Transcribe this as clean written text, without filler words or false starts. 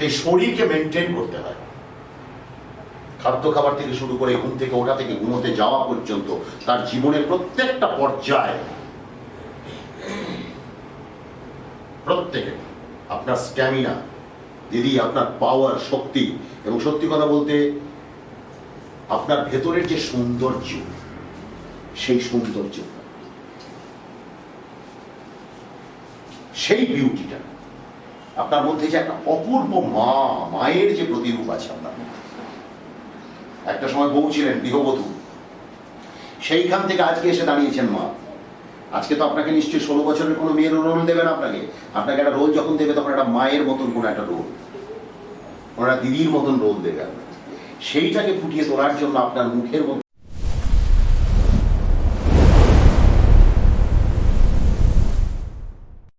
সেই শরীরকে মেনটেন করতে হয়। খাদ্য খাবার থেকে শুরু করে ঘুম থেকে ওঠা থেকে ঘুমোতে যাওয়া পর্যন্ত তার জীবনের প্রত্যেকটা পর্যায়ে প্রত্যেকে আপনার স্ট্যামিনা দিদি, আপনার পাওয়ার, শক্তি, এবং সত্যি কথা বলতে আপনার ভেতরের যে সৌন্দর্য, সেই সৌন্দর্য, সেই বিউটিটা, আপনার মধ্যে যে একটা অপূর্ব মায়ের যে প্রতিরূপ আছে আপনার মধ্যে। একটা সময় বউ ছিলেন, গৃহবধূ, সেইখান থেকে আজকে এসে দাঁড়িয়েছেন মা। আজকে তো আপনাকে নিশ্চয়ই 16 বছরের কোনো মেয়ের রোল দেবে না আপনাকে একটা রোল যখন দেবে তখন একটা মায়ের মতন কোনো একটা রোল, কোনো একটা দিদির মতন রোল দেবে আপনাকে। সেইটাকে ফুটিয়ে তোলার জন্য আপনার মুখের মধ্যে